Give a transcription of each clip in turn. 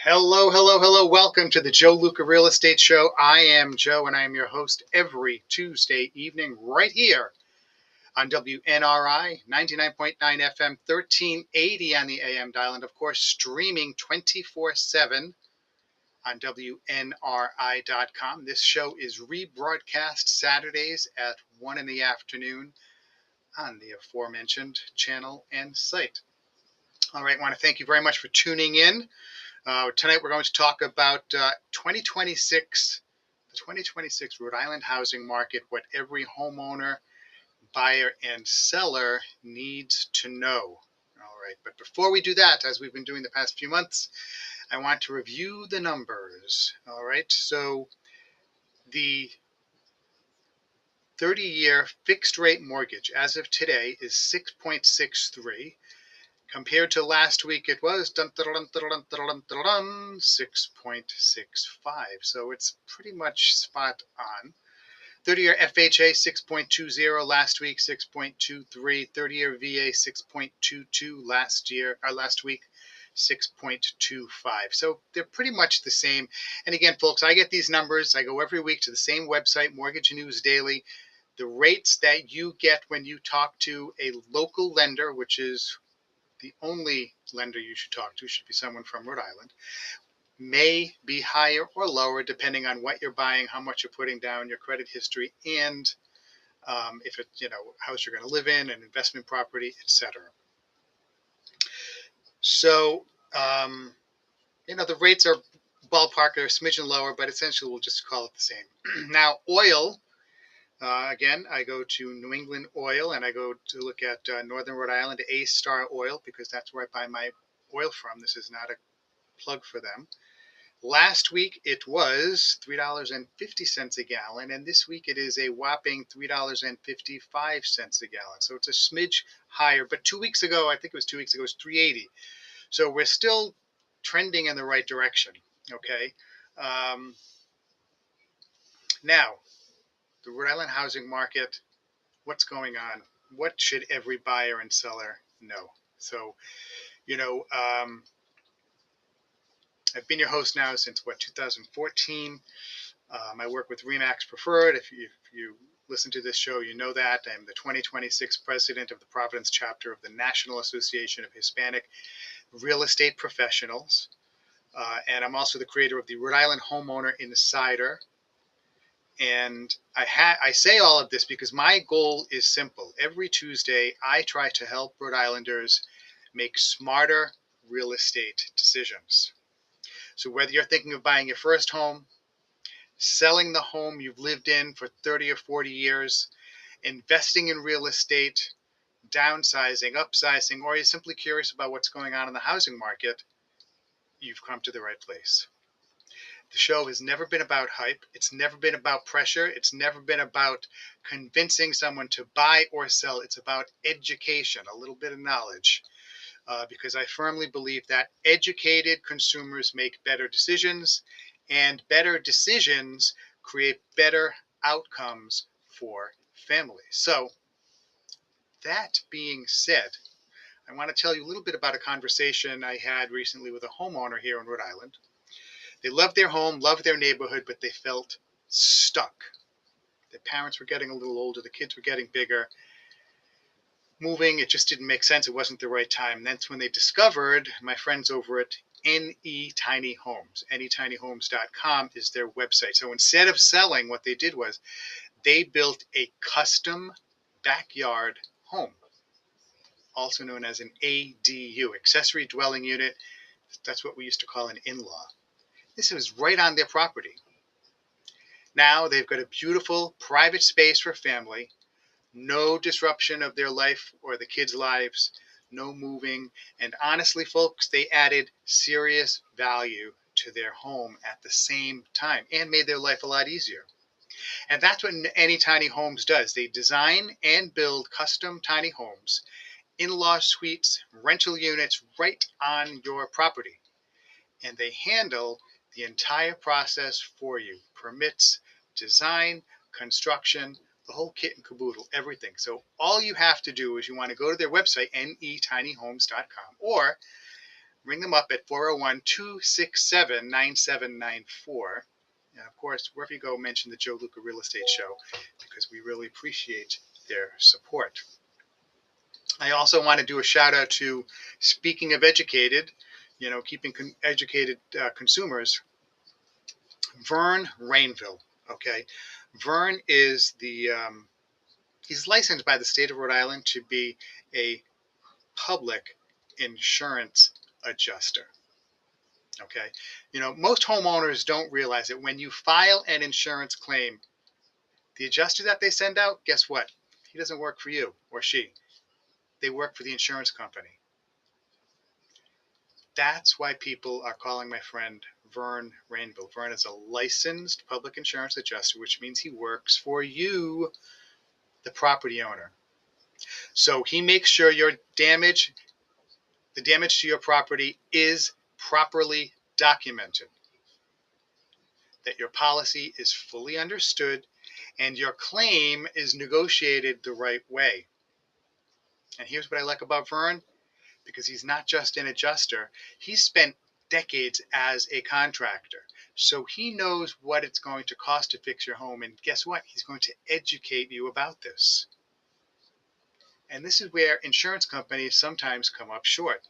Hello, hello, hello. Welcome to the Joe Luca Real Estate Show. I am Joe, and I am your host every Tuesday evening right here on WNRI 99.9 FM, 1380 on the AM dial, and of course, streaming 24/7 on WNRI.com. This show is rebroadcast Saturdays at 1 in the afternoon on the aforementioned channel and site. All right, I want to thank you very much for tuning in. Tonight we're going to talk about 2026, the 2026 Rhode Island housing market, what every homeowner, buyer, and seller needs to know. All right, but before we do that, as we've been doing the past few months, I want to review the numbers. All right, so the 30-year fixed rate mortgage as of today is 6.63. Compared to last week, it was 6.65. So it's pretty much spot on. 30-year FHA 6.20 last week, 6.23. 30-year VA 6.22 last week, 6.25. So they're pretty much the same. And again, folks, I get these numbers. I go every week to the same website, Mortgage News Daily. The rates that you get when you talk to a local lender, which is the only lender you should talk to should be someone from Rhode Island, may be higher or lower depending on what you're buying, how much you're putting down, your credit history, and if it's, house you're going to live in, an investment property, etc. So, the rates are ballpark, they're a smidgen lower, but essentially we'll just call it the same. Now, oil, again, I go to New England Oil, and I go to look at Northern Rhode Island A-Star Oil because that's where I buy my oil from. This is not a plug for them. Last week it was $3.50 a gallon, and this week it is a whopping $3.55 a gallon. So it's a smidge higher. But 2 weeks ago, I think it was 2 weeks ago, it was $3.80. So we're still trending in the right direction. Okay. Now, the Rhode Island housing market, what's going on? What should every buyer and seller know? So, I've been your host now since 2014. I work with RE/MAX Preferred. If you listen to this show, you know that. I'm the 2026 president of the Providence chapter of the National Association of Hispanic Real Estate Professionals. And I'm also the creator of the Rhode Island Homeowner Insider. And I say all of this because my goal is simple. Every Tuesday, I try to help Rhode Islanders make smarter real estate decisions. So whether you're thinking of buying your first home, selling the home you've lived in for 30 or 40 years, investing in real estate, downsizing, upsizing, or you're simply curious about what's going on in the housing market, you've come to the right place. The show has never been about hype. It's never been about pressure. It's never been about convincing someone to buy or sell. It's about education, a little bit of knowledge, because I firmly believe that educated consumers make better decisions, and better decisions create better outcomes for families. So, that being said, I want to tell you a little bit about a conversation I had recently with a homeowner here in Rhode Island. They loved their home, loved their neighborhood, but they felt stuck. Their parents were getting a little older, the kids were getting bigger. Moving, it just didn't make sense. It wasn't the right time. And that's when they discovered my friends over at NE Tiny Homes. NETinyHomes.com is their website. So instead of selling, what they did was they built a custom backyard home, also known as an ADU, accessory dwelling unit. That's what we used to call an in-law. This was right on their property. Now they've got a beautiful private space for family, no disruption of their life or the kids' lives, no moving, and honestly, folks, they added serious value to their home at the same time and made their life a lot easier. And that's what NE Tiny Homes does. They design and build custom tiny homes, in-law suites, rental units right on your property. And they handle the entire process for you. Permits, design, construction, the whole kit and caboodle, everything. So all you have to do is you want to go to their website, netinyhomes.com, or ring them up at 401-267-9794. And of course, wherever you go, mention the Joe Luca Real Estate Show, because we really appreciate their support. I also want to do a shout out to, speaking of educated, keeping educated consumers, Vern Rainville. Okay. Vern is he's licensed by the state of Rhode Island to be a public insurance adjuster. Okay. Most homeowners don't realize that when you file an insurance claim, the adjuster that they send out, guess what? He doesn't work for you or she. They work for the insurance company. That's why people are calling my friend Vern Rainville. Vern is a licensed public insurance adjuster, which means he works for you, the property owner. So he makes sure the damage to your property is properly documented, that your policy is fully understood, and your claim is negotiated the right way. And here's what I like about Vern, because he's not just an adjuster. He's spent decades as a contractor. So he knows what it's going to cost to fix your home. And guess what? He's going to educate you about this. And this is where insurance companies sometimes come up short.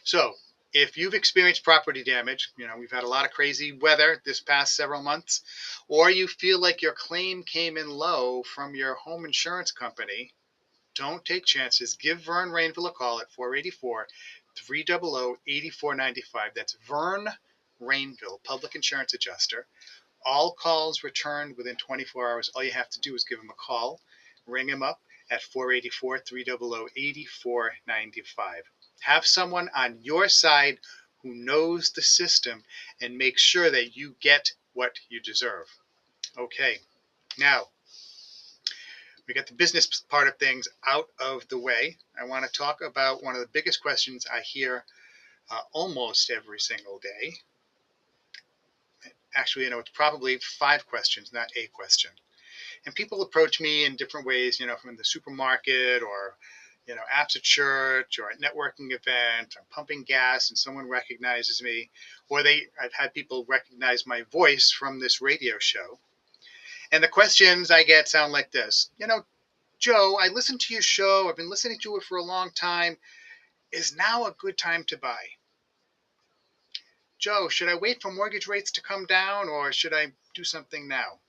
So if you've experienced property damage, we've had a lot of crazy weather this past several months, or you feel like your claim came in low from your home insurance company, don't take chances. Give Vern Rainville a call at 484-300-8495. That's Vern Rainville, public insurance adjuster. All calls returned within 24 hours. All you have to do is give him a call, ring him up at 484-300-8495. Have someone on your side who knows the system and make sure that you get what you deserve. Okay, now we got the business part of things out of the way. I want to talk about one of the biggest questions I hear almost every single day. Actually, it's probably 5 questions, not a question. And people approach me in different ways, from the supermarket or, after church or a networking event. I'm pumping gas and someone recognizes me, or I've had people recognize my voice from this radio show. And the questions I get sound like this. Joe, I listened to your show. I've been listening to it for a long time. Is now a good time to buy? Joe, should I wait for mortgage rates to come down, or should I do something now?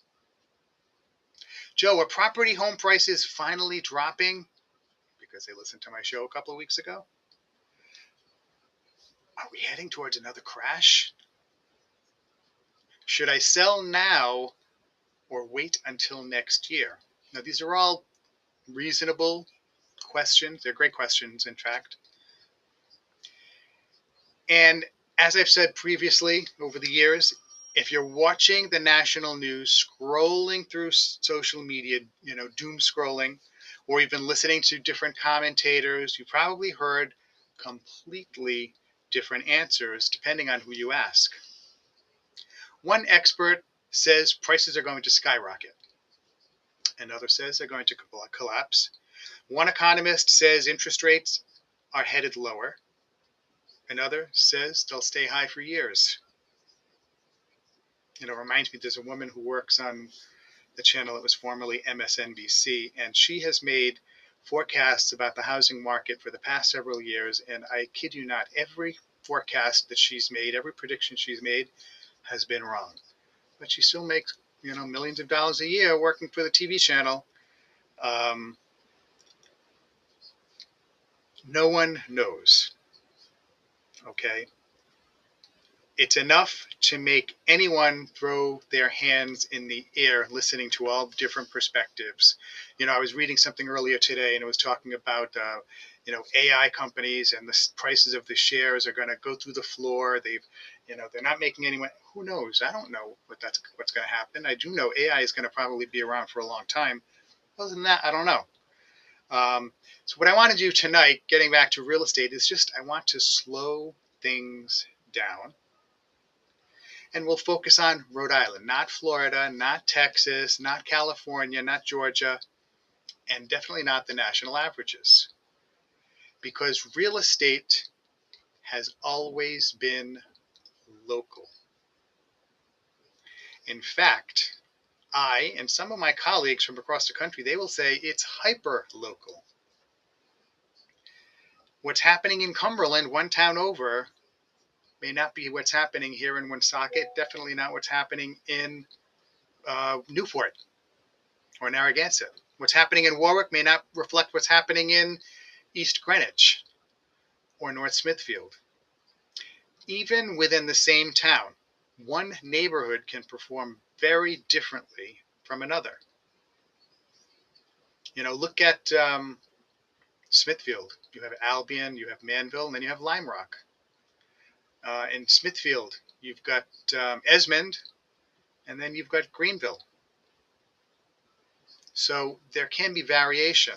Joe, are property home prices finally dropping? Because they listened to my show a couple of weeks ago. Are we heading towards another crash? Should I sell now or wait until next year? Now, these are all reasonable questions. They're great questions, in fact. And as I've said previously over the years, if you're watching the national news, scrolling through social media, doom scrolling, or even listening to different commentators, you probably heard completely different answers depending on who you ask. One expert says prices are going to skyrocket. Another says they're going to collapse. One economist says interest rates are headed lower. Another says they'll stay high for years. It reminds me, there's a woman who works on the channel that was formerly MSNBC, and she has made forecasts about the housing market for the past several years, and I kid you not, every forecast that she's made, every prediction she's made has been wrong. But she still makes, millions of dollars a year working for the TV channel. No one knows. Okay? It's enough to make anyone throw their hands in the air listening to all different perspectives. I was reading something earlier today, and it was talking about, AI companies, and the prices of the shares are going to go through the floor. They're not making anyone. Who knows? I don't know what's going to happen. I do know AI is going to probably be around for a long time. Other than that, I don't know. So what I want to do tonight, getting back to real estate, is I want to slow things down. And we'll focus on Rhode Island, not Florida, not Texas, not California, not Georgia, and definitely not the national averages. Because real estate has always been local. In fact, I and some of my colleagues from across the country, they will say it's hyper local. What's happening in Cumberland, one town over, may not be what's happening here in Woonsocket, definitely not what's happening in Newport or Narragansett. What's happening in Warwick may not reflect what's happening in East Greenwich or North Smithfield. Even within the same town, one neighborhood can perform very differently from another. Look at Smithfield. You have Albion, you have Manville, and then you have Lime Rock. In Smithfield, you've got Esmond, and then you've got Greenville. So there can be variation.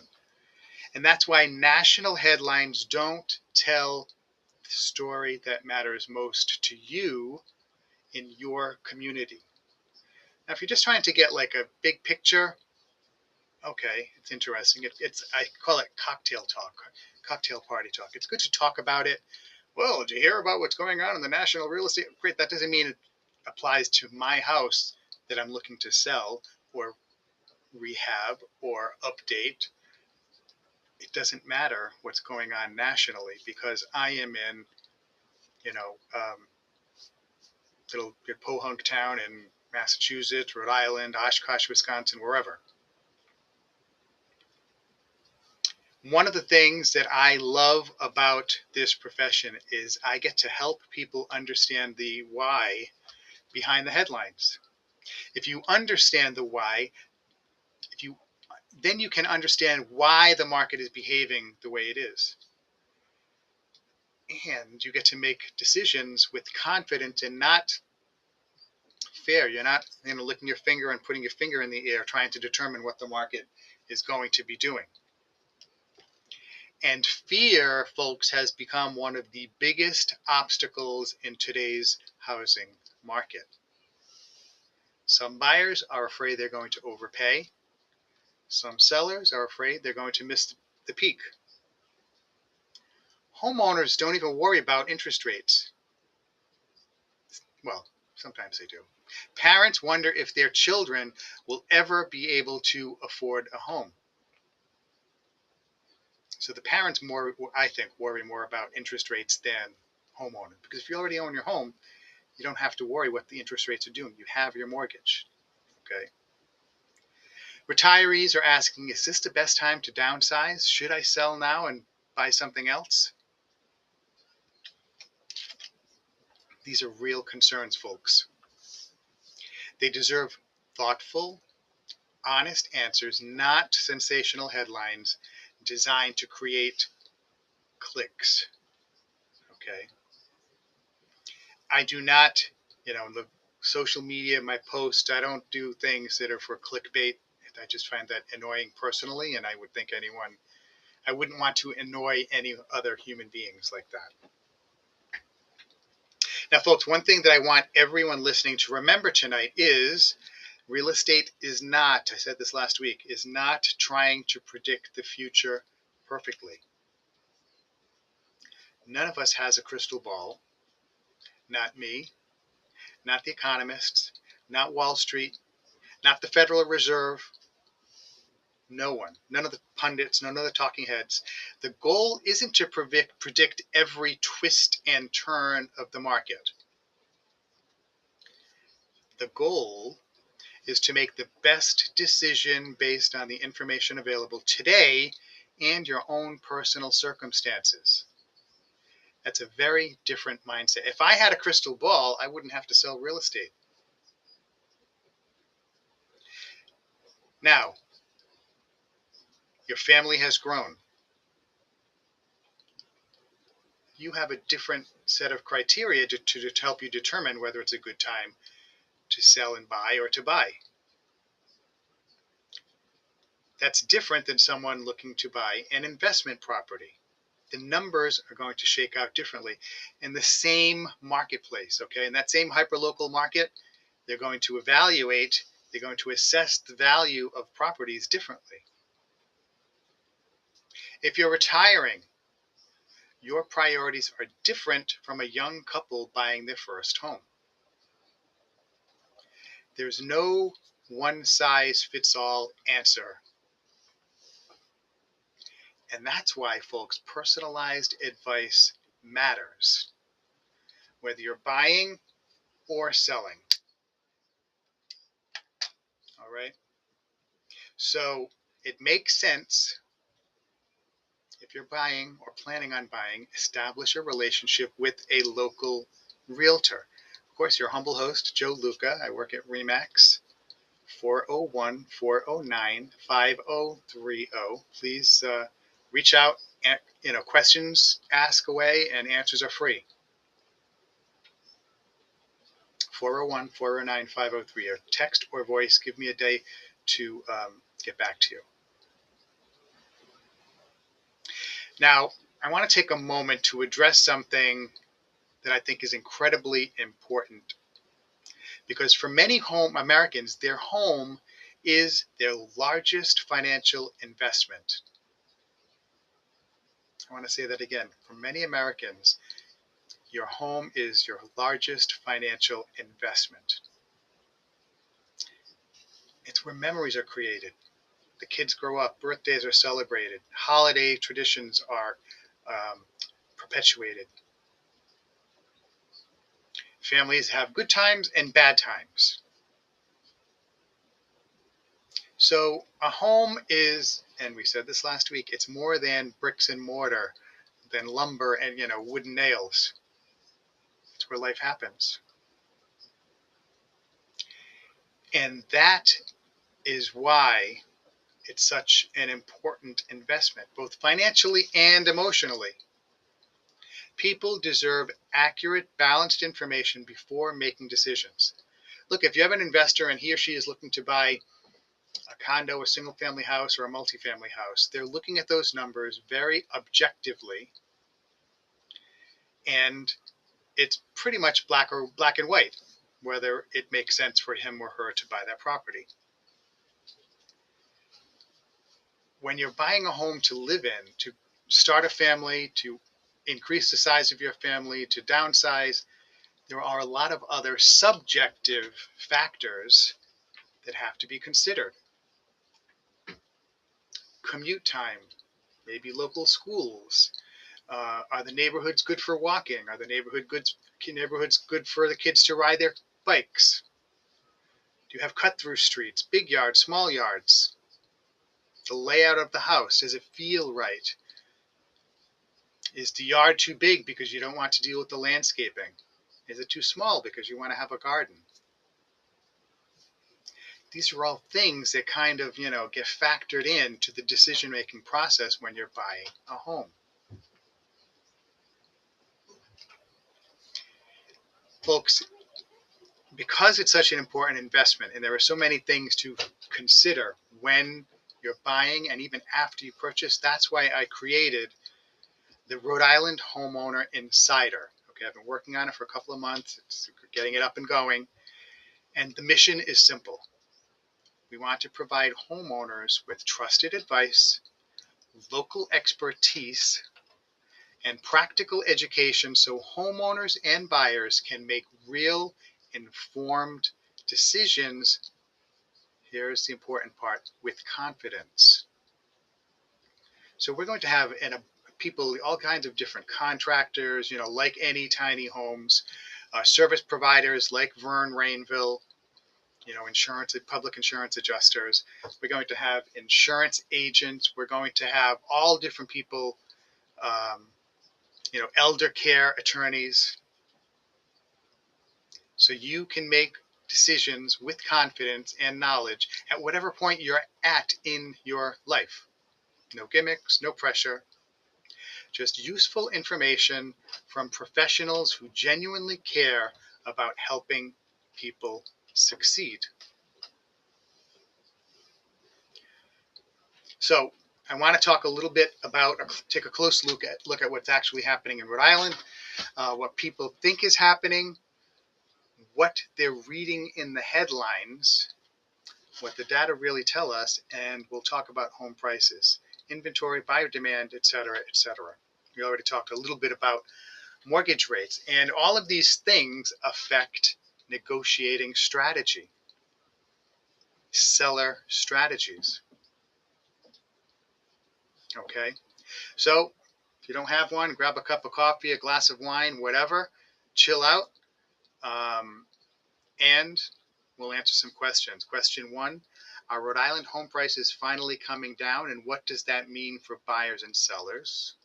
And that's why national headlines don't tell the story that matters most to you in your community. Now, if you're just trying to get like a big picture, okay, it's interesting. I call it cocktail talk, cocktail party talk. It's good to talk about it. Well, did you hear about what's going on in the national real estate? Great. That doesn't mean it applies to my house that I'm looking to sell or rehab or update. It doesn't matter what's going on nationally because I am in, little Pohunk town in Massachusetts, Rhode Island, Oshkosh, Wisconsin, wherever. One of the things that I love about this profession is I get to help people understand the why behind the headlines. If you understand the why, then you can understand why the market is behaving the way it is. And you get to make decisions with confidence and not fear. You're not licking your finger and putting your finger in the air trying to determine what the market is going to be doing. And fear, folks, has become one of the biggest obstacles in today's housing market. Some buyers are afraid they're going to overpay. Some sellers are afraid they're going to miss the peak. Homeowners don't even worry about interest rates. Well, sometimes they do. Parents wonder if their children will ever be able to afford a home. So the parents worry more about interest rates than homeowners. Because if you already own your home, you don't have to worry what the interest rates are doing. You have your mortgage. Okay. Retirees are asking, is this the best time to downsize? Should I sell now and buy something else? These are real concerns, folks. They deserve thoughtful, honest answers, not sensational headlines designed to create clicks. Okay. I do not, the social media, my posts, I don't do things that are for clickbait. I just find that annoying personally, and I wouldn't want to annoy any other human beings like that. Now, folks, one thing that I want everyone listening to remember tonight is real estate is not, I said this last week, is not trying to predict the future perfectly. None of us has a crystal ball. Not me, not the economists, not Wall Street, not the Federal Reserve. No one, none of the pundits, none of the talking heads. The goal isn't to predict every twist and turn of the market. The goal is to make the best decision based on the information available today and your own personal circumstances. That's a very different mindset. If I had a crystal ball, I wouldn't have to sell real estate. Now, your family has grown. You have a different set of criteria to help you determine whether it's a good time to sell and buy or to buy. That's different than someone looking to buy an investment property. The numbers are going to shake out differently in the same marketplace, okay? In that same hyperlocal market, they're going to assess the value of properties differently. If you're retiring, your priorities are different from a young couple buying their first home. There's no one size fits all answer. And that's why, folks, personalized advice matters, whether you're buying or selling. All right. So it makes sense, if you're buying or planning on buying, establish a relationship with a local realtor. Of course, your humble host, Joe Luca. I work at REMAX, 401-409-5030. Please reach out. And, questions, ask away, and answers are free. 401-409-5030. Text or voice. Give me a day to get back to you. Now, I want to take a moment to address something that I think is incredibly important, because for many Americans, their home is their largest financial investment. I want to say that again. For many Americans, your home is your largest financial investment. It's where memories are created. The kids grow up, birthdays are celebrated, holiday traditions are perpetuated. Families have good times and bad times. So a home is, and we said this last week, it's more than bricks and mortar, than lumber and wooden nails. It's where life happens. And that is why it's such an important investment, both financially and emotionally. People deserve accurate, balanced information before making decisions. Look, if you have an investor and he or she is looking to buy a condo, a single-family house, or a multifamily house, they're looking at those numbers very objectively, and it's pretty much black and white whether it makes sense for him or her to buy that property. When you're buying a home to live in, to start a family, to increase the size of your family, to downsize, there are a lot of other subjective factors that have to be considered. Commute time, maybe local schools. Are the neighborhoods good for walking? Are the neighborhoods good for the kids to ride their bikes? Do you have cut-through streets, big yards, small yards? The layout of the house, does it feel right? Is the yard too big because you don't want to deal with the landscaping? Is it too small because you want to have a garden? These are all things that kind of, get factored into the decision-making process when you're buying a home. Folks, because it's such an important investment and there are so many things to consider when you're buying and even after you purchase, that's why I created the Rhode Island Homeowner Insider. Okay, I've been working on it for a couple of months, getting it up and going, and the mission is simple. We want to provide homeowners with trusted advice, local expertise, and practical education so homeowners and buyers can make real, informed decisions. Here's the important part: with confidence. So we're going to have people, all kinds of different contractors, like any tiny homes, service providers like Vern Rainville, insurance, public insurance adjusters. We're going to have insurance agents. We're going to have all different people, elder care attorneys. So you can make decisions with confidence and knowledge at whatever point you're at in your life. No gimmicks, no pressure, just useful information from professionals who genuinely care about helping people succeed. So I want to talk a little bit about, take a close look at what's actually happening in Rhode Island, what people think is happening, what they're reading in the headlines, what the data really tell us, and we'll talk about home prices, inventory, buyer demand, et cetera, et cetera. We already talked a little bit about mortgage rates, and all of these things affect negotiating strategy, seller strategies. Okay, so if you don't have one, grab a cup of coffee, a glass of wine, whatever, chill out, and we'll answer some questions. Question one, are Rhode Island home prices finally coming down, and what does that mean for buyers and sellers?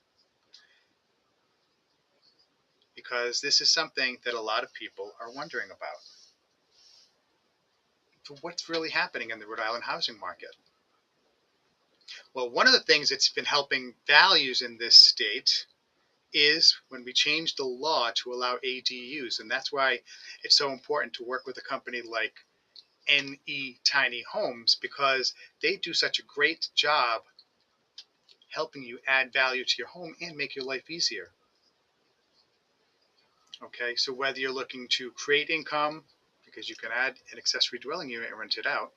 Because this is something that a lot of people are wondering about. So what's really happening in the Rhode Island housing market? Well, one of the things that's been helping values in this state is when we changed the law to allow ADUs. And that's why it's so important to work with a company like NE Tiny Homes, because they do such a great job helping you add value to your home and make your life easier. Okay, so whether you're looking to create income, because you can add an accessory dwelling unit and rent it out,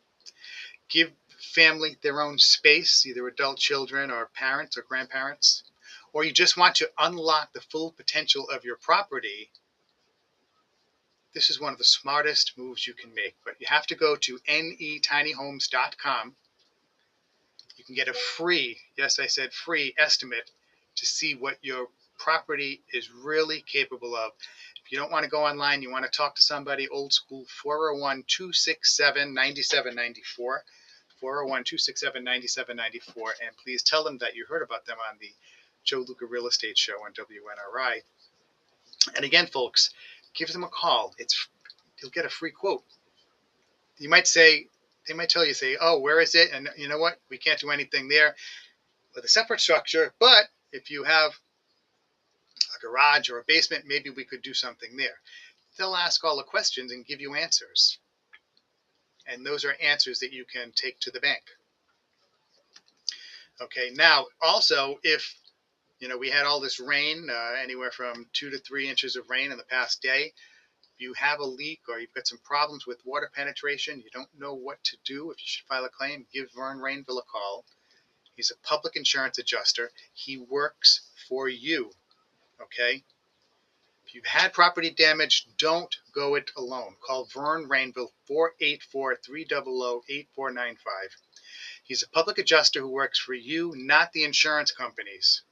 give family their own space, either adult children or parents or grandparents, or you just want to unlock the full potential of your property, this is one of the smartest moves you can make. But you have to go to netinyhomes.com. You can get a free, yes, I said free estimate to see what your property is really capable of. If you don't want to go online, you want to talk to somebody, old school, 401-267-9794. 401-267-9794, and please tell them that you heard about them on the Joe Luca Real Estate Show on WNRI. And again, folks, give them a call. You'll get a free quote. You might say, they might tell you, say, oh, where is it? And you know what? We can't do anything there with a separate structure, but if you have a garage or a basement, maybe we could do something there. They'll ask all the questions and give you answers. And those are answers that you can take to the bank. Okay, now also, if we had all this rain, anywhere from 2 to 3 inches of rain in the past day, if you have a leak or you've got some problems with water penetration, you don't know what to do, if you should file a claim, give Vern Rainville a call. He's a public insurance adjuster. He works for you, okay? If you've had property damage, don't go it alone. Call Vern Rainville, 484-300-8495. He's a public adjuster who works for you, not the insurance companies.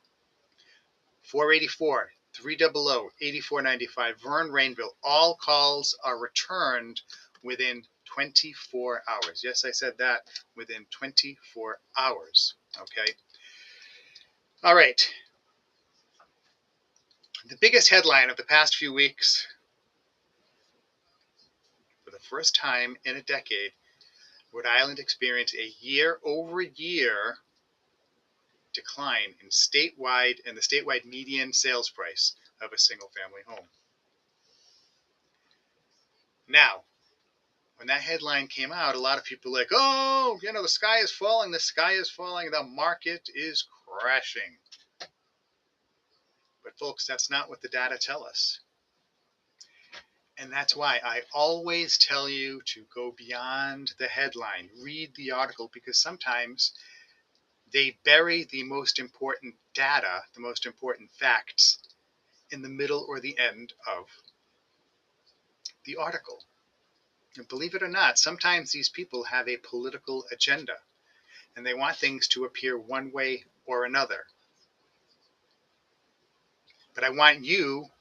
484-300-8495. Vern Rainville. All calls are returned within 24 hours. Yes, I said that, within 24 hours. Okay. All right. The biggest headline of the past few weeks, for the first time in a decade, Rhode Island experienced a year-over-year decline in the statewide median sales price of a single-family home. Now, when that headline came out, a lot of people were like, oh, the sky is falling, the market is crashing. But folks, that's not what the data tell us. And that's why I always tell you to go beyond the headline, read the article, because sometimes they bury the most important data, the most important facts, in the middle or the end of the article. And believe it or not, sometimes these people have a political agenda, and they want things to appear one way or another. But I want you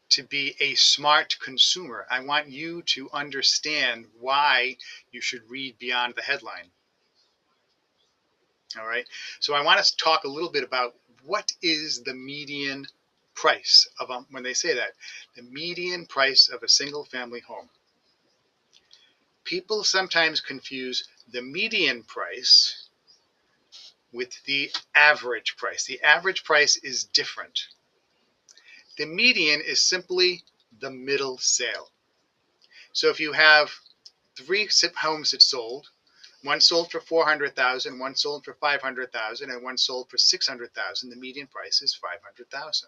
to be a smart consumer. I want you to understand why you should read beyond the headline. All right. So I want to talk a little bit about what is the median price of, when they say that, the median price of a single family home. People sometimes confuse the median price with the average price. The average price is different. The median is simply the middle sale. So if you have 3 homes that sold, one sold for $400,000, one sold for $500,000, and one sold for $600,000, the median price is $500,000.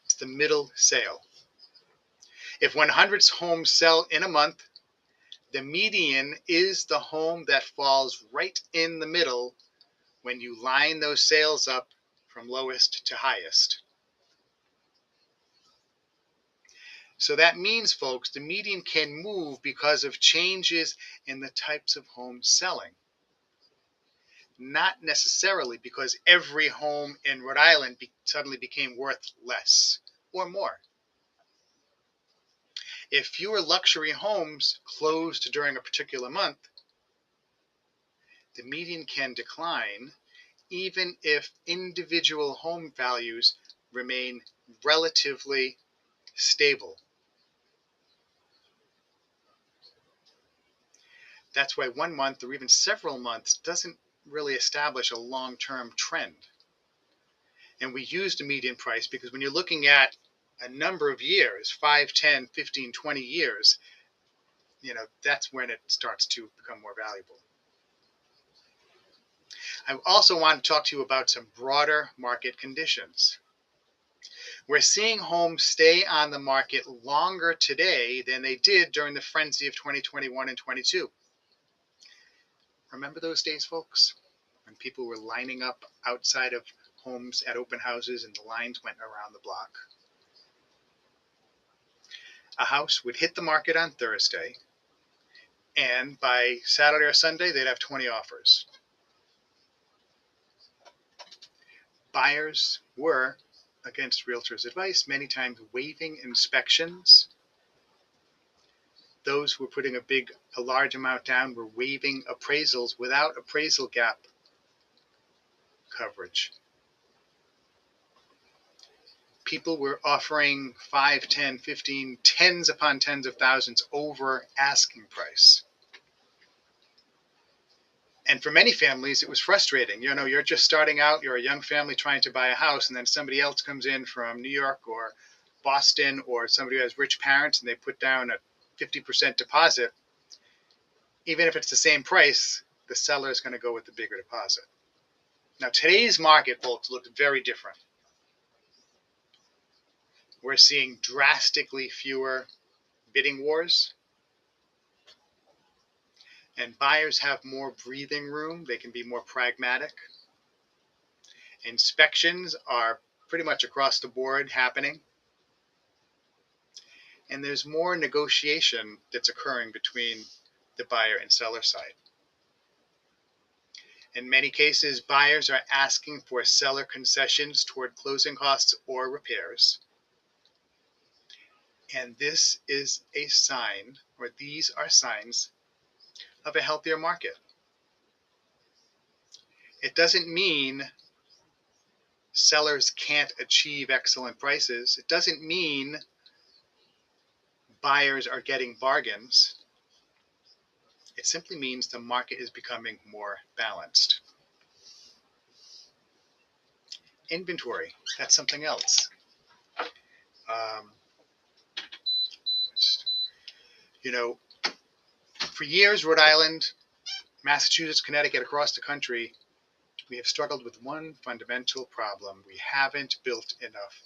It's the middle sale. If 100 homes sell in a month, the median is the home that falls right in the middle when you line those sales up from lowest to highest. So that means, folks, the median can move because of changes in the types of homes selling. Not necessarily because every home in Rhode Island suddenly became worth less or more. If fewer luxury homes closed during a particular month, the median can decline even if individual home values remain relatively stable. That's why 1 month or even several months doesn't really establish a long-term trend. And we use the median price because when you're looking at a number of years, 5, 10, 15, 20 years, that's when it starts to become more valuable. I also want to talk to you about some broader market conditions. We're seeing homes stay on the market longer today than they did during the frenzy of 2021 and 22. Remember those days, folks, when people were lining up outside of homes at open houses and the lines went around the block? A house would hit the market on Thursday, and by Saturday or Sunday, they'd have 20 offers. Buyers were, against realtors' advice, many times waiving inspections. Those who were putting a large amount down were waiving appraisals without appraisal gap coverage. People were offering 5, 10, 15, tens upon tens of thousands over asking price. And for many families, it was frustrating. You're just starting out, you're a young family trying to buy a house, and then somebody else comes in from New York or Boston, or somebody who has rich parents, and they put down a 50% deposit. Even if it's the same price, the seller is going to go with the bigger deposit. Now, today's market, folks, looks very different. We're seeing drastically fewer bidding wars, and buyers have more breathing room. They can be more pragmatic. Inspections are pretty much across the board happening, and there's more negotiation that's occurring between the buyer and seller side. In many cases, buyers are asking for seller concessions toward closing costs or repairs. And this is a sign, or these are signs, of a healthier market. It doesn't mean sellers can't achieve excellent prices. It doesn't mean buyers are getting bargains. It simply means the market is becoming more balanced. Inventory, that's something else. For years, Rhode Island, Massachusetts, Connecticut, across the country, we have struggled with one fundamental problem. We haven't built enough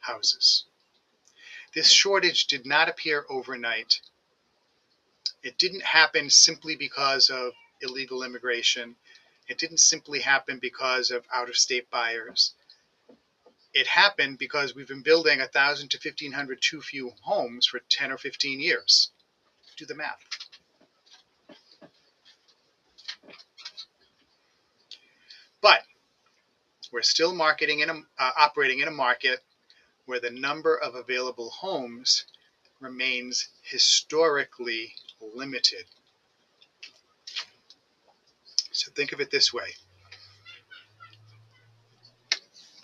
houses. This shortage did not appear overnight. It didn't happen simply because of illegal immigration. It didn't simply happen because of out-of-state buyers. It happened because we've been building 1,000 to 1,500 too few homes for 10 or 15 years. Do the math. But we're still operating in a market where the number of available homes remains historically limited. So think of it this way.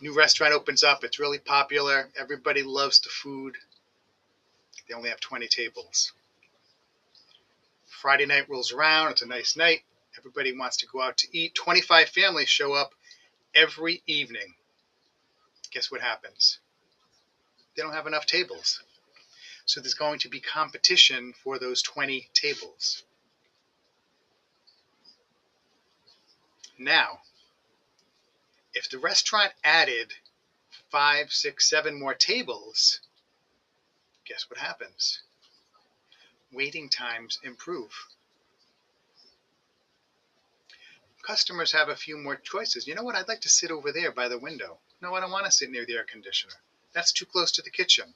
New restaurant opens up, it's really popular, everybody loves the food. They only have 20 tables. Friday night rolls around, it's a nice night, everybody wants to go out to eat. 25 families show up every evening. Guess what happens? They don't have enough tables. So there's going to be competition for those 20 tables. Now, if the restaurant added 5, 6, 7 more tables, guess what happens? Waiting times improve. customers have a few more choices. You know what? I'd like to sit over there by the window. No, I don't want to sit near the air conditioner. That's too close to the kitchen.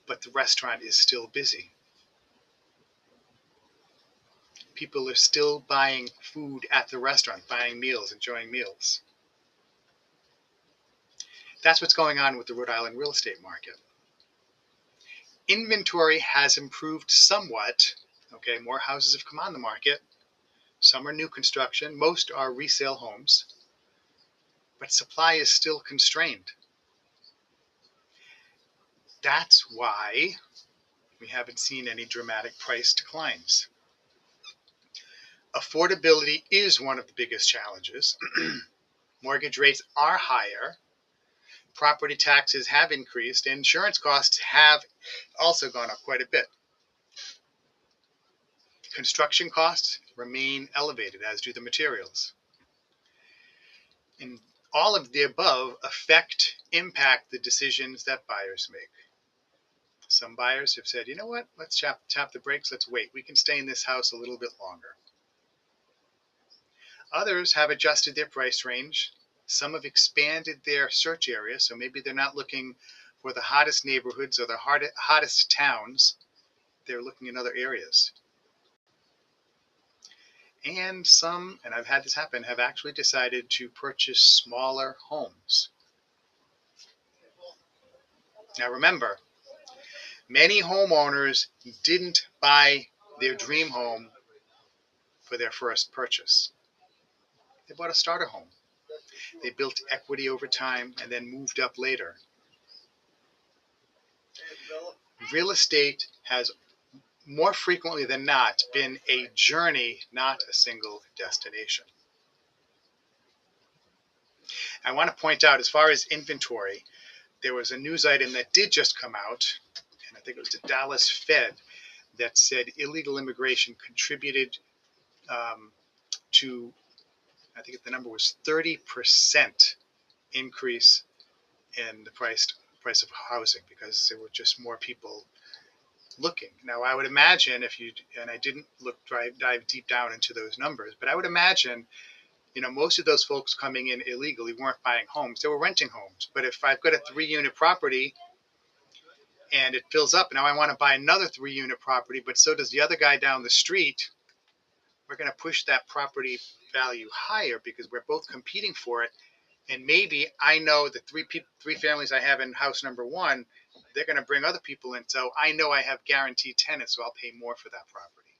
But the restaurant is still busy. People are still buying food at the restaurant, buying meals, enjoying meals. That's what's going on with the Rhode Island real estate market. Inventory has improved somewhat. Okay, more houses have come on the market. Some are new construction. Most are resale homes. But supply is still constrained. That's why we haven't seen any dramatic price declines. Affordability is one of the biggest challenges. Mortgage rates are higher. Property taxes have increased. Insurance costs have also gone up quite a bit. Construction costs remain elevated, as do the materials. And all of the above impact the decisions that buyers make. Some buyers have said, you know what, let's tap the brakes, let's wait. We can stay in this house a little bit longer. Others have adjusted their price range. Some have expanded their search area, so maybe they're not looking for the hottest neighborhoods or the hottest towns. They're looking in other areas. And some, and I've had this happen, have actually decided to purchase smaller homes. Now remember, many homeowners didn't buy their dream home for their first purchase. They bought a starter home. They built equity over time and then moved up later. Real estate has more frequently than not been a journey, not a single destination. I want to point out, as far as inventory, there was a news item that did just come out, and I think it was the Dallas Fed, that said illegal immigration contributed to, I think the number was 30% increase in the price of housing, because there were just more people looking. Now, I would imagine and I didn't dive deep down into those numbers, but I would imagine, most of those folks coming in illegally weren't buying homes. They were renting homes. But if I've got a 3-unit property and it fills up, now I want to buy another 3-unit property, but so does the other guy down the street, we're going to push that property value higher because we're both competing for it. And maybe I know the three families I have in house number 1, they're going to bring other people in. So I know I have guaranteed tenants, so I'll pay more for that property.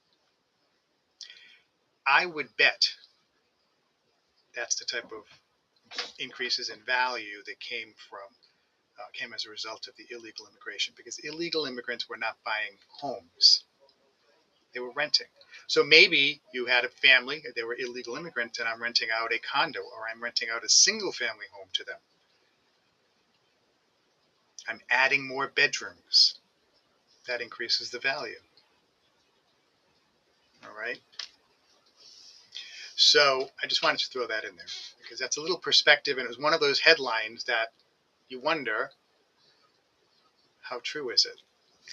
I would bet that's the type of increases in value that came as a result of the illegal immigration, because illegal immigrants were not buying homes. They were renting. So maybe you had a family, they were illegal immigrants, and I'm renting out a condo, or I'm renting out a single family home to them. I'm adding more bedrooms. That increases the value. All right. So I just wanted to throw that in there because that's a little perspective, and it was one of those headlines that you wonder, how true is it?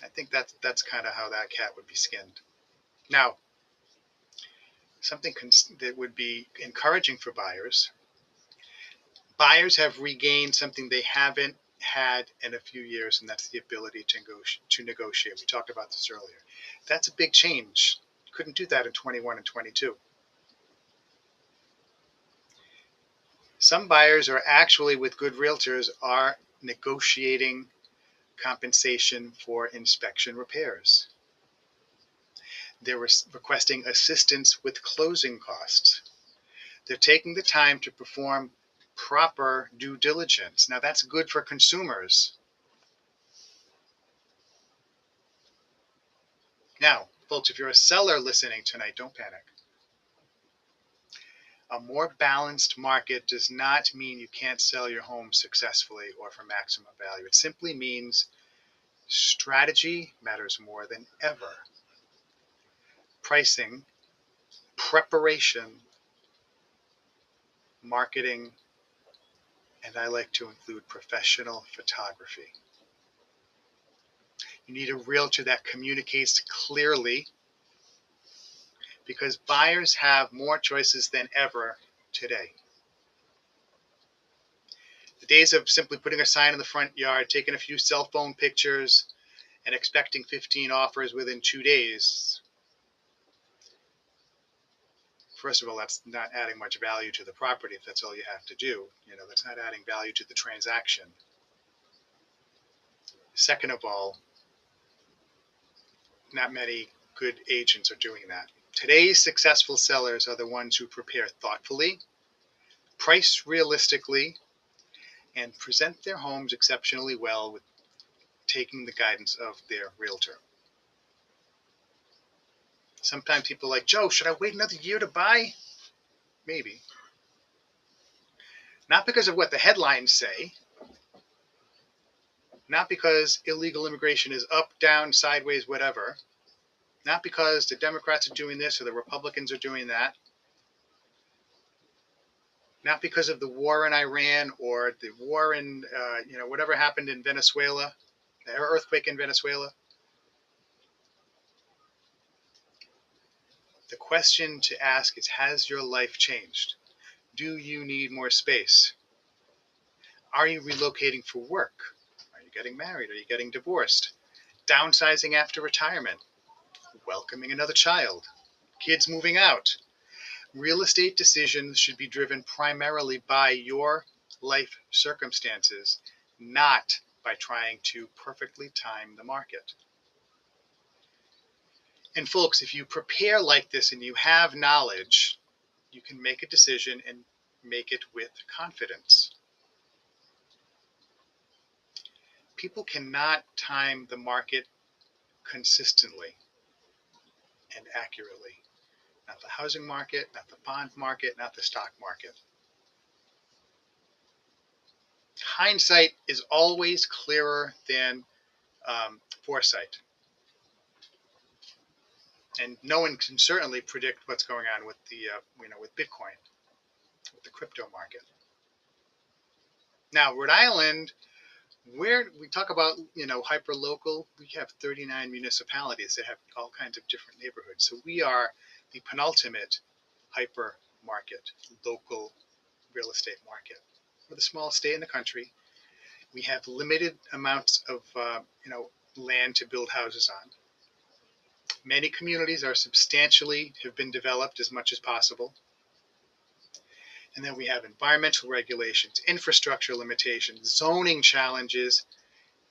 I think that's kind of how that cat would be skinned. Now, something that would be encouraging for buyers. Buyers have regained something they haven't had in a few years, and that's the ability to negotiate. We talked about this earlier. That's a big change. Couldn't do that in 21 and 22. Some buyers are actually, with good realtors, are negotiating compensation for inspection repairs. They're requesting assistance with closing costs. They're taking the time to perform proper due diligence. Now, that's good for consumers. Now, folks, if you're a seller listening tonight, don't panic. A more balanced market does not mean you can't sell your home successfully or for maximum value. It simply means strategy matters more than ever. Pricing, preparation, marketing, and I like to include professional photography. You need a realtor that communicates clearly, because buyers have more choices than ever today. The days of simply putting a sign in the front yard, taking a few cell phone pictures, and expecting 15 offers within 2 days, first of all, that's not adding much value to the property if that's all you have to do. That's not adding value to the transaction. Second of all, not many good agents are doing that. Today's successful sellers are the ones who prepare thoughtfully, price realistically, and present their homes exceptionally well with taking the guidance of their realtor. Sometimes people are like, Joe, should I wait another year to buy? Maybe. Not because of what the headlines say, not because illegal immigration is up, down, sideways, whatever, not because the Democrats are doing this or the Republicans are doing that, not because of the war in Iran or the war in, whatever happened in Venezuela, the earthquake in Venezuela. The question to ask is, has your life changed? Do you need more space? Are you relocating for work? Are you getting married? Are you getting divorced? Downsizing after retirement? Welcoming another child? Kids moving out? Real estate decisions should be driven primarily by your life circumstances, not by trying to perfectly time the market. And folks, if you prepare like this and you have knowledge, you can make a decision and make it with confidence. People cannot time the market consistently and accurately. Not the housing market, not the bond market, not the stock market. Hindsight is always clearer than foresight. And no one can certainly predict what's going on with the, with Bitcoin, with the crypto market. Now, Rhode Island, where we talk about, hyper local, we have 39 municipalities that have all kinds of different neighborhoods. So we are the penultimate hyper market, local real estate market. We're the smallest state in the country. We have limited amounts of, land to build houses on. Many communities have been developed as much as possible. And then we have environmental regulations, infrastructure limitations, zoning challenges.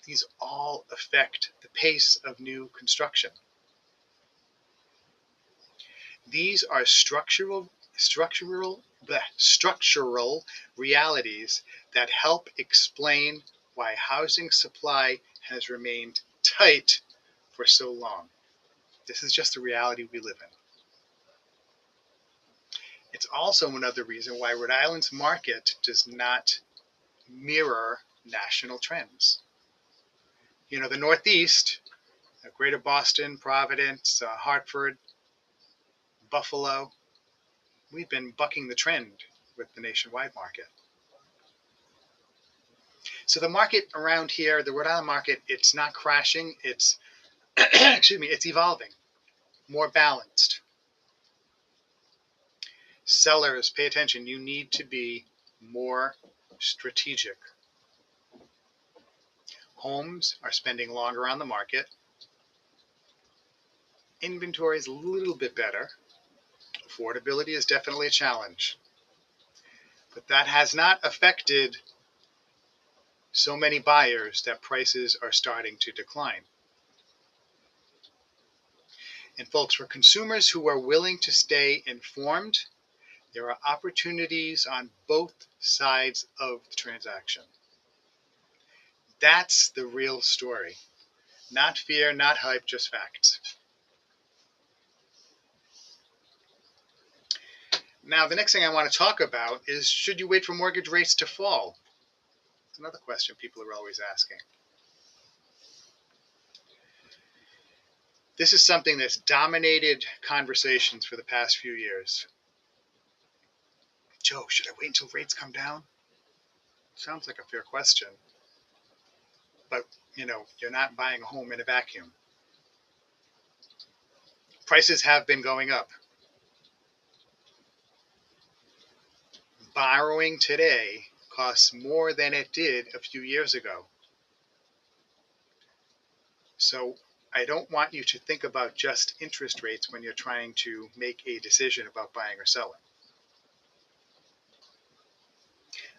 These all affect the pace of new construction. These are structural realities that help explain why housing supply has remained tight for so long. This is just the reality we live in. It's also another reason why Rhode Island's market does not mirror national trends. The Northeast, Greater Boston, Providence, Hartford, Buffalo, we've been bucking the trend with the nationwide market. So the market around here, the Rhode Island market, it's not crashing, it's it's evolving, more balanced. Sellers, pay attention, you need to be more strategic. Homes are spending longer on the market. Inventory is a little bit better. Affordability is definitely a challenge. But that has not affected so many buyers that prices are starting to decline. And folks, for consumers who are willing to stay informed, there are opportunities on both sides of the transaction. That's the real story. Not fear, not hype, just facts. Now, the next thing I want to talk about is, should you wait for mortgage rates to fall? It's another question people are always asking. This is something that's dominated conversations for the past few years. Joe, should I wait until rates come down? Sounds like a fair question. But, you're not buying a home in a vacuum. Prices have been going up. Borrowing today costs more than it did a few years ago. So I don't want you to think about just interest rates when you're trying to make a decision about buying or selling.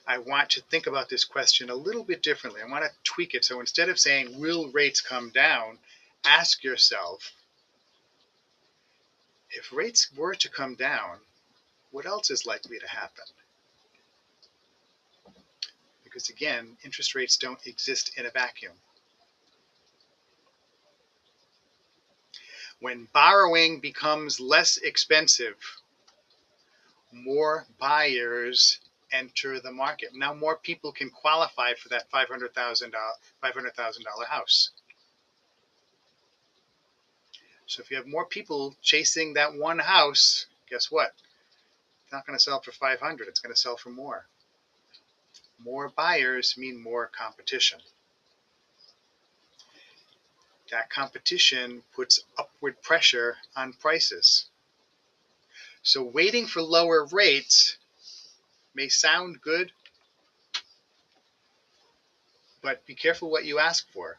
I want to think about this question a little bit differently. I want to tweak it. So instead of saying, will rates come down? Ask yourself, if rates were to come down, what else is likely to happen? Because again, interest rates don't exist in a vacuum. When borrowing becomes less expensive, more buyers enter the market. Now more people can qualify for that $500,000 house. So if you have more people chasing that one house, guess what? It's not going to sell for 500, it's going to sell for more. More buyers mean more competition. That competition puts upward pressure on prices. So waiting for lower rates may sound good, but be careful what you ask for.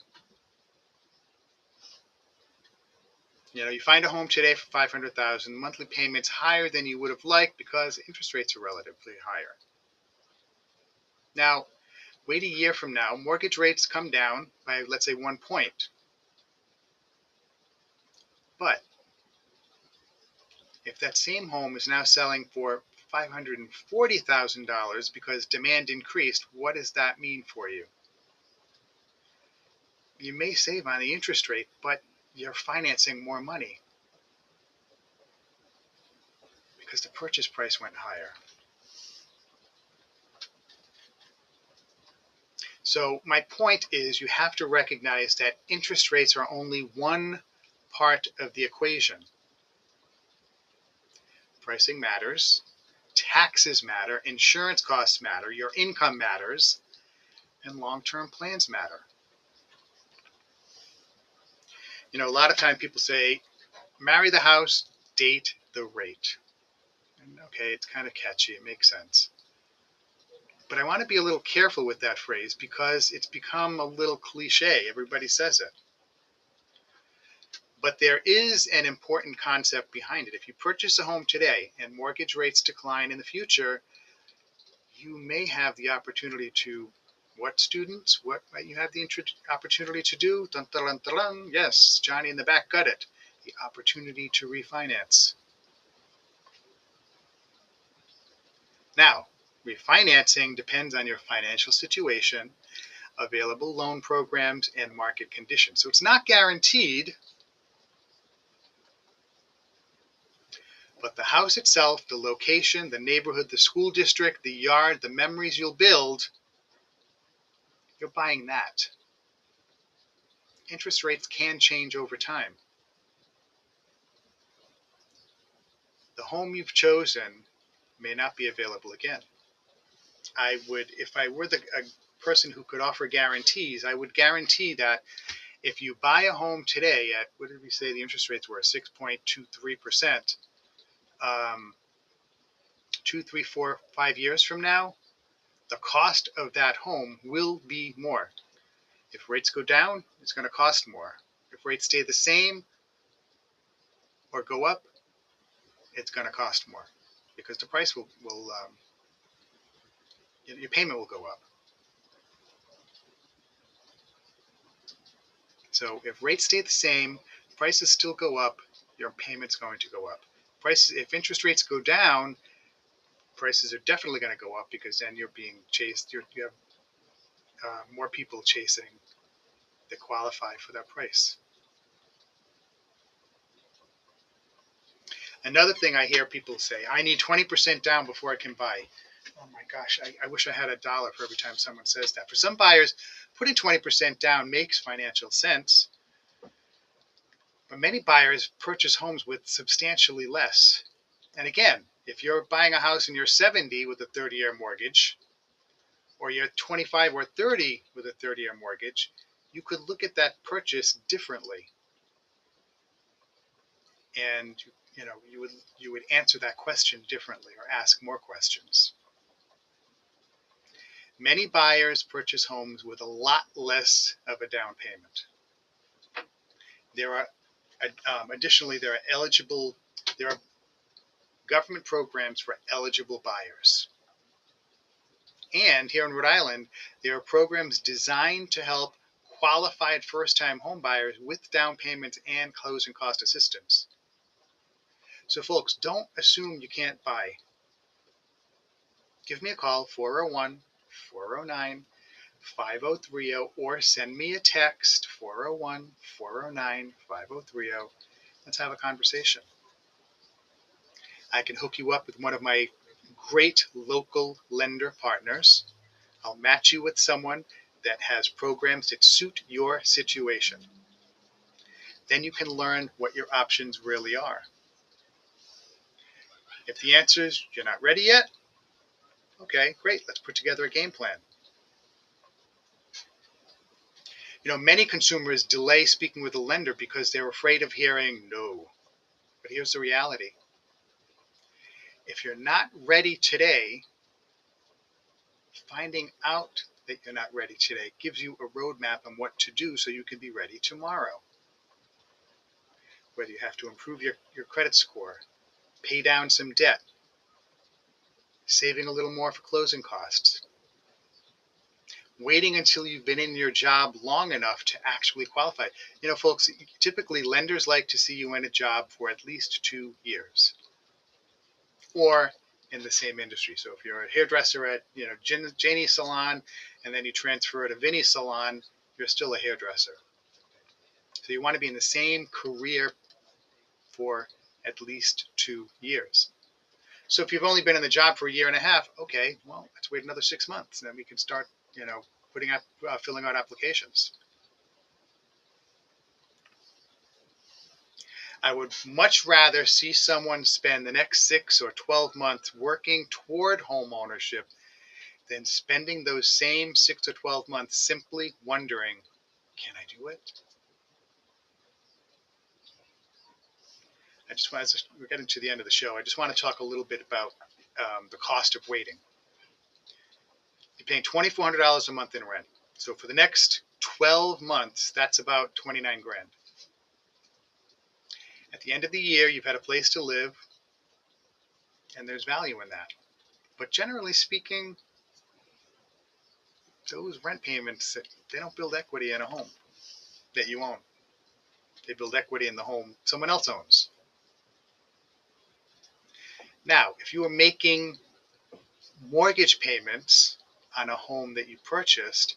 You find a home today for $500,000, monthly payments higher than you would have liked because interest rates are relatively higher. Now, wait a year from now, mortgage rates come down by, let's say, 1 point. But if that same home is now selling for $540,000 because demand increased, what does that mean for you? You may save on the interest rate, but you're financing more money because the purchase price went higher. So my point is, you have to recognize that interest rates are only one part of the equation. Pricing matters, taxes matter, insurance costs matter, your income matters, and long-term plans matter. A lot of time people say, marry the house, date the rate. And okay, it's kind of catchy, it makes sense. But I want to be a little careful with that phrase because it's become a little cliche. Everybody says it. But there is an important concept behind it. If you purchase a home today and mortgage rates decline in the future, you may have the opportunity to, what students? What might you have the opportunity to do? Dun, dun, dun, dun, dun. Yes, Johnny in the back got it. The opportunity to refinance. Now, refinancing depends on your financial situation, available loan programs, and market conditions. So it's not guaranteed, but the house itself, the location, the neighborhood, the school district, the yard, the memories you'll build, you're buying that. Interest rates can change over time. The home you've chosen may not be available again. If I were a person who could offer guarantees, I would guarantee that if you buy a home today at, what did we say the interest rates were, 6.23%, 2, 3, 4, 5 years from now, the cost of that home will be more. If rates go down, it's going to cost more. If rates stay the same or go up, it's going to cost more because the price will your payment will go up. So if rates stay the same, prices still go up, your payment's going to go up. If interest rates go down, prices are definitely going to go up because then you're being chased. You have more people chasing that qualify for that price. Another thing I hear people say, I need 20% down before I can buy. Oh my gosh, I wish I had $1 for every time someone says that. For some buyers, putting 20% down makes financial sense, but many buyers purchase homes with substantially less. And again, if you're buying a house and you're 70 with a 30-year mortgage, or you're 25 or 30 with a 30-year mortgage, you could look at that purchase differently. And you would answer that question differently or ask more questions. Many buyers purchase homes with a lot less of a down payment. There are additionally there are government programs for eligible buyers. And here in Rhode Island, there are programs designed to help qualified first-time home buyers with down payments and closing cost assistance. So folks, don't assume you can't buy. Give me a call, 401-409-5030, or send me a text, 401-409-5030. Let's have a conversation. I can hook you up with one of my great local lender partners. I'll match you with someone that has programs that suit your situation. Then you can learn what your options really are. If the answer is you're not ready yet, okay, great, let's put together a game plan. Many consumers delay speaking with a lender because they're afraid of hearing no. But here's the reality. If you're not ready today, finding out that you're not ready today gives you a roadmap on what to do so you can be ready tomorrow. Whether you have to improve your credit score, pay down some debt, saving a little more for closing costs, waiting until you've been in your job long enough to actually qualify. Folks, typically lenders like to see you in a job for at least 2 years or in the same industry. So if you're a hairdresser at, Janie's Salon and then you transfer to Vinny's Salon, you're still a hairdresser. So you want to be in the same career for at least 2 years. So if you've only been in the job for a year and a half, okay, well, let's wait another 6 months and then we can start, filling out applications. I would much rather see someone spend the next 6 or 12 months working toward home ownership than spending those same 6 or 12 months simply wondering, can I do it? As we're getting to the end of the show, I just want to talk a little bit about the cost of waiting. You're paying $2,400 a month in rent. So for the next 12 months, that's about $29,000. At the end of the year, you've had a place to live, and there's value in that. But generally speaking, those rent payments, they don't build equity in a home that you own. They build equity in the home someone else owns. Now, if you are making mortgage payments on a home that you purchased,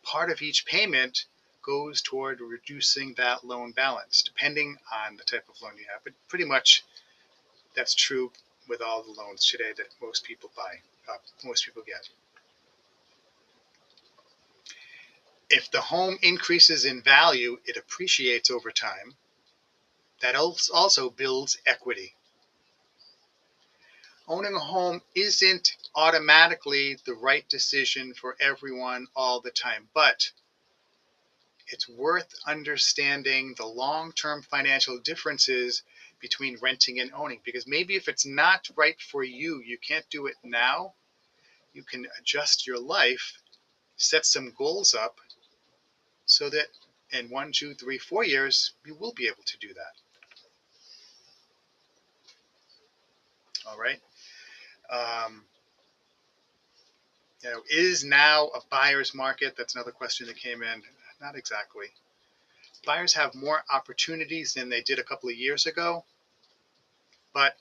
part of each payment goes toward reducing that loan balance, depending on the type of loan you have. But pretty much that's true with all the loans today that most people get. If the home increases in value, it appreciates over time. That also builds equity. Owning a home isn't automatically the right decision for everyone all the time, but it's worth understanding the long-term financial differences between renting and owning, because maybe if it's not right for you, you can't do it now. You can adjust your life, set some goals up so that in 1, 2, 3, 4 years, you will be able to do that. All right. Is now a buyer's market? That's another question that came in. Not exactly. Buyers have more opportunities than they did a couple of years ago, but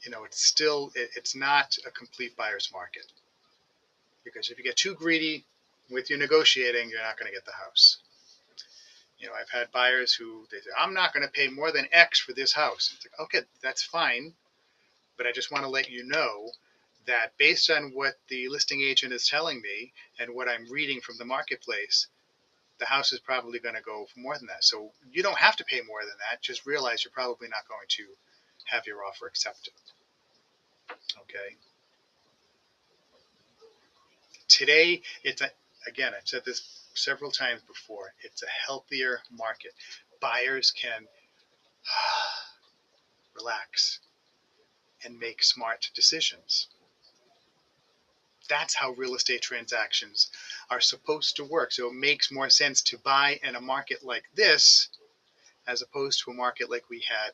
it's not a complete buyer's market, because if you get too greedy with your negotiating, you're not going to get the house. I've had buyers who they say, I'm not going to pay more than X for this house. It's like, okay, that's fine, but I just want to let you know that based on what the listing agent is telling me and what I'm reading from the marketplace, the house is probably going to go for more than that. So you don't have to pay more than that. Just realize you're probably not going to have your offer accepted. Okay. Today, again, I've said this several times before, it's a healthier market. Buyers can relax and make smart decisions. That's how real estate transactions are supposed to work. So it makes more sense to buy in a market like this as opposed to a market like we had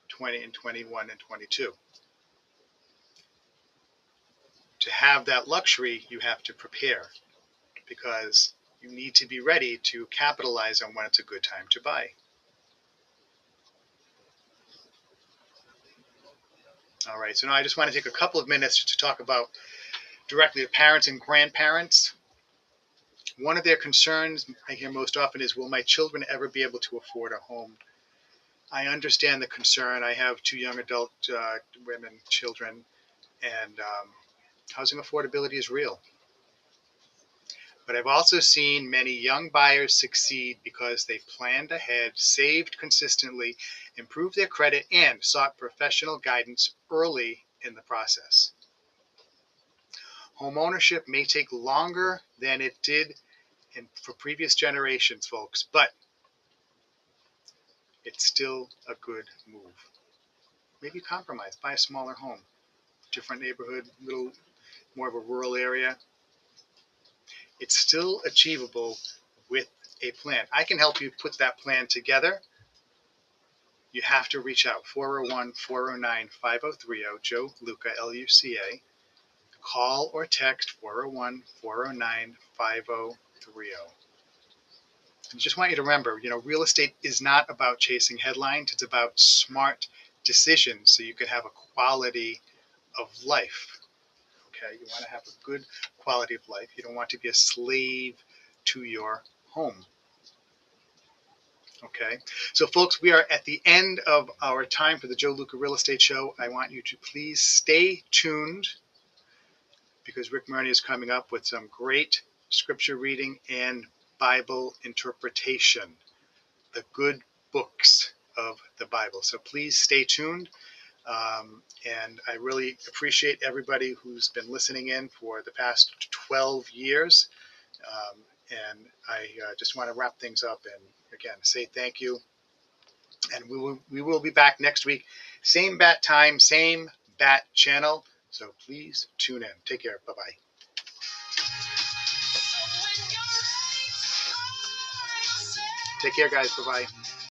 20 and 21 and 22. To have that luxury, you have to prepare, because you need to be ready to capitalize on when it's a good time to buy. All right, so now I just want to take a couple of minutes to talk about directly to parents and grandparents. One of their concerns I hear most often is, will my children ever be able to afford a home? I understand the concern. I have two young adult women, children, and housing affordability is real. But I've also seen many young buyers succeed because they planned ahead, saved consistently, improved their credit, and sought professional guidance early in the process. Home ownership may take longer than it did for previous generations, folks, but it's still a good move. Maybe compromise, buy a smaller home, different neighborhood, little more of a rural area. It's still achievable with a plan. I can help you put that plan together. You have to reach out, 401-409-5030, Joe Luca, Luca. Call or text 401-409-5030. I just want you to remember, real estate is not about chasing headlines. It's about smart decisions so you can have a quality of life. Okay, you want to have a good quality of life. You don't want to be a slave to your home. Okay, so folks, we are at the end of our time for the Joe Luca Real Estate Show. I want you to please stay tuned, because Rick Murney is coming up with some great scripture reading and Bible interpretation, the good books of the Bible. So please stay tuned. And I really appreciate everybody who's been listening in for the past 12 years. And I just want to wrap things up and again say thank you. And we will be back next week, same bat time, same bat channel. So please tune in. Take care. Bye-bye. Take care, guys. Bye-bye.